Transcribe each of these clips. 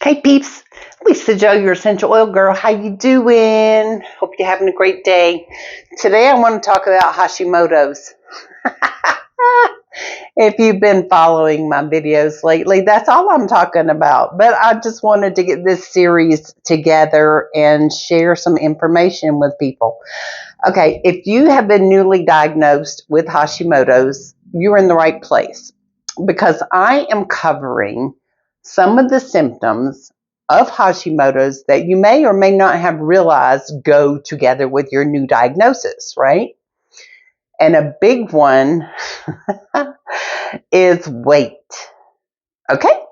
Hey peeps, Lisa Joe, your essential oil girl. How you doing? Hope you're having a great day. Today I want to talk about Hashimoto's. If you've been following my videos lately, that's all I'm talking about. But I just wanted to get this series together and share some information with people. Okay, if you have been newly diagnosed with Hashimoto's, you're in the right place because I am covering some of the symptoms of Hashimoto's that you may or may not have realized go together with your new diagnosis, right? And a big one is weight. Okay?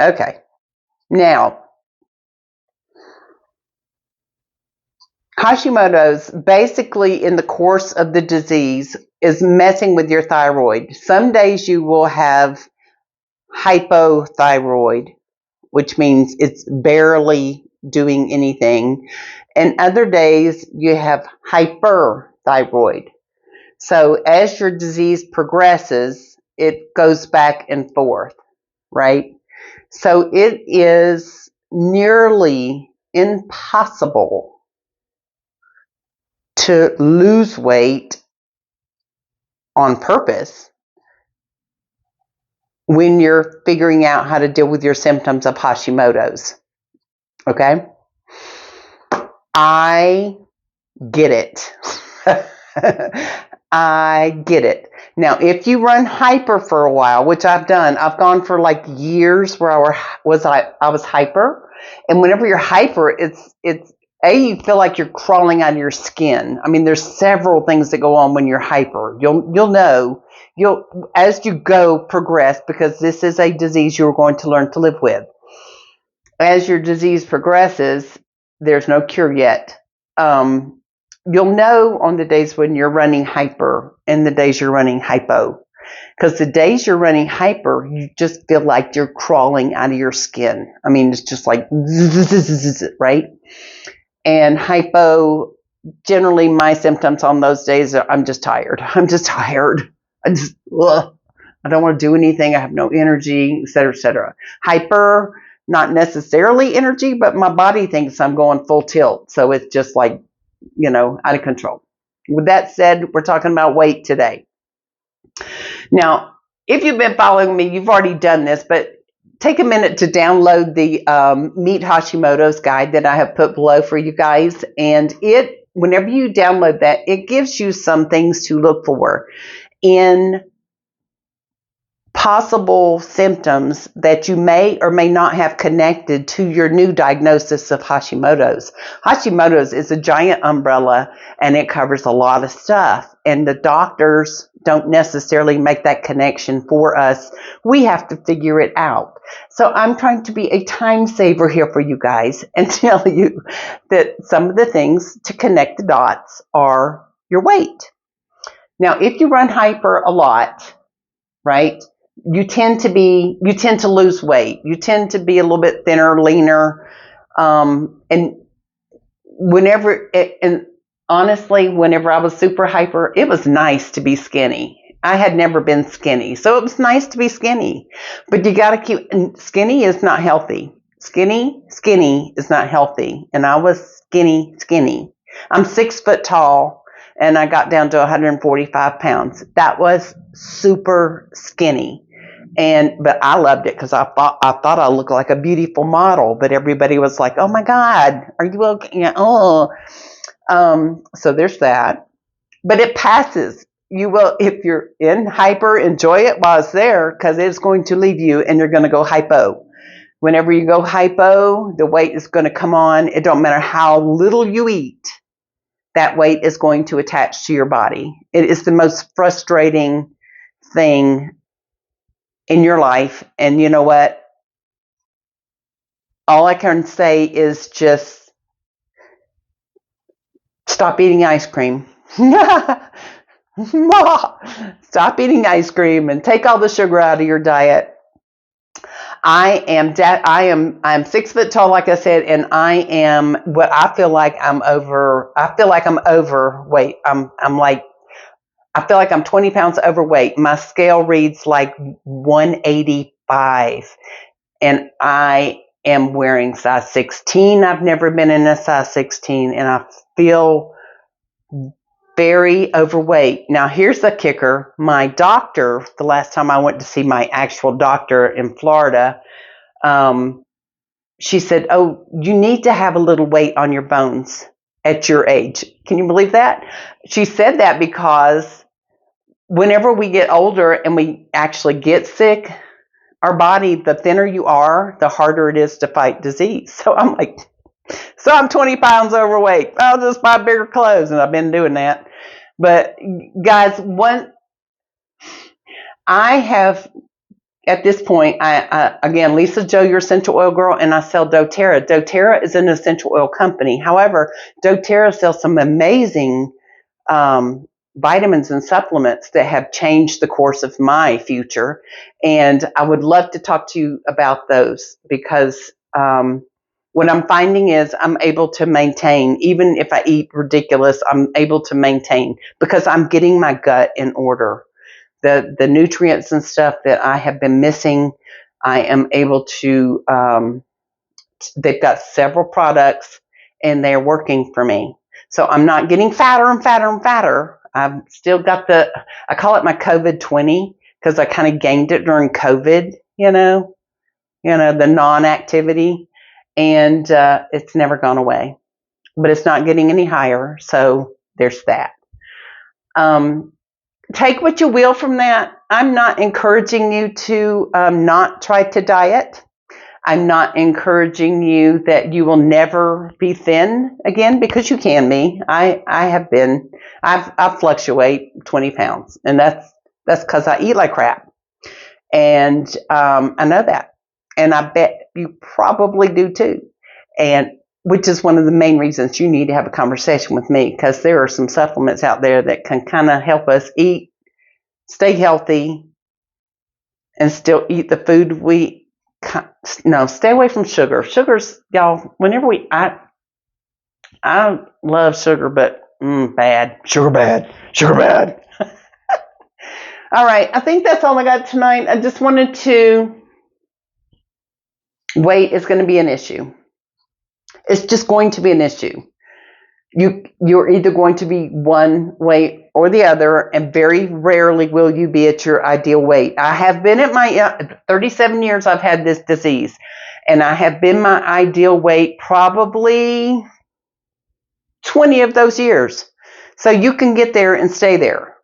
Okay. Now, Hashimoto's basically in the course of the disease is messing with your thyroid. Some days you will have hypothyroid, which means it's barely doing anything. And other days you have hyperthyroid. So as your disease progresses, it goes back and forth, right? So it is nearly impossible to lose weight on purpose when you're figuring out how to deal with your symptoms of Hashimoto's. Okay? I get it. I get it. Now, if you run hyper for a while, which I've done, I've gone for like years where I was hyper, and whenever you're hyper, it's you feel like you're crawling out of your skin. I mean, there's several things that go on when you're hyper. You'll know as you progress, because this is a disease you're going to learn to live with. As your disease progresses, there's no cure yet. You'll know on the days when you're running hyper and the days you're running hypo. Because the days you're running hyper, you just feel like you're crawling out of your skin. I mean, it's just like, right? And hypo, generally my symptoms on those days are I'm just tired. I'm just tired. I don't want to do anything. I have no energy, et cetera, et cetera. Hyper, not necessarily energy, but my body thinks I'm going full tilt. So it's just like, out of control. With that said, we're talking about weight today. Now, if you've been following me, you've already done this, but take a minute to download the Meet Hashimoto's guide that I have put below for you guys. And whenever you download that, it gives you some things to look for in possible symptoms that you may or may not have connected to your new diagnosis of Hashimoto's. Hashimoto's is a giant umbrella and it covers a lot of stuff, and the doctors don't necessarily make that connection for us. We have to figure it out. So I'm trying to be a time saver here for you guys and tell you that some of the things to connect the dots are your weight. Now, if you run hyper a lot, right, you tend to lose weight. You tend to be a little bit thinner, leaner, and honestly, whenever I was super hyper, it was nice to be skinny. I had never been skinny, so it was nice to be skinny. But you got to keep skinny is not healthy. Skinny is not healthy, and I was skinny. I'm 6 foot tall, and I got down to 145 pounds. That was super skinny. But I loved it because I thought I looked like a beautiful model, but everybody was like, "Oh my God, are you okay?" Yeah, oh, so there's that. But it passes. You will, if you're in hyper, enjoy it while it's there, because it's going to leave you, and you're going to go hypo. Whenever you go hypo, the weight is going to come on. It don't matter how little you eat, that weight is going to attach to your body. It is the most frustrating thing in your life. And you know what? All I can say is just stop eating ice cream. Stop eating ice cream and take all the sugar out of your diet. I'm 6 foot tall, like I said, and I feel like I'm overweight. I feel like I'm 20 pounds overweight. My scale reads like 185. and I am wearing size 16. I've never been in a size 16, and I feel very overweight. Now, here's the kicker. My doctor, the last time I went to see my actual doctor in Florida, she said, "Oh, you need to have a little weight on your bones at your age." Can you believe that? She said that because whenever we get older and we actually get sick, our body, the thinner you are, the harder it is to fight disease. So I'm like, so I'm 20 pounds overweight. I'll just buy bigger clothes. And I've been doing that. But guys, I have, at this point, again, Lisa Joe, your essential oil girl, and I sell doTERRA. doTERRA is an essential oil company. However, doTERRA sells some amazing vitamins and supplements that have changed the course of my future. And I would love to talk to you about those because what I'm finding is I'm able to maintain, even if I eat ridiculous, I'm able to maintain because I'm getting my gut in order. The nutrients and stuff that I have been missing, I am able to, they've got several products and they're working for me. So I'm not getting fatter and fatter and fatter. I've still got I call it my COVID 20 because I kind of gained it during COVID, the non-activity, and it's never gone away, but it's not getting any higher. So there's that. Take what you will from that. I'm not encouraging you to not try to diet. I'm not encouraging you that you will never be thin again because you can be. I fluctuate 20 pounds, and that's because I eat like crap, and I know that, and I bet you probably do too, and which is one of the main reasons you need to have a conversation with me because there are some supplements out there that can kind of help us eat, stay healthy, and still eat the food we. No, stay away from sugar. Sugar's, y'all, I love sugar, but bad. Sugar bad. Sugar bad. All right, I think that's all I got tonight. I just wanted to, weight is going to be an issue. It's just going to be an issue. You're either going to be one weight or the other, and very rarely will you be at your ideal weight. I have been at my 37 years I've had this disease, and I have been my ideal weight probably 20 of those years. So you can get there and stay there.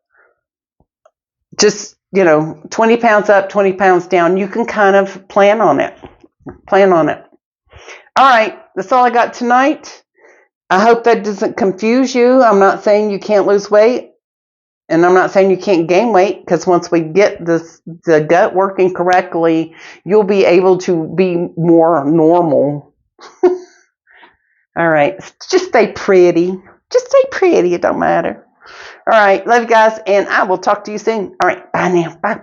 Just, 20 pounds up, 20 pounds down. You can kind of plan on it. All right, that's all I got tonight. I hope that doesn't confuse you. I'm not saying you can't lose weight, and I'm not saying you can't gain weight, because once we get the gut working correctly, you'll be able to be more normal. All right, just stay pretty. It don't matter. All right, love you guys, and I will talk to you soon. All right, bye now. Bye.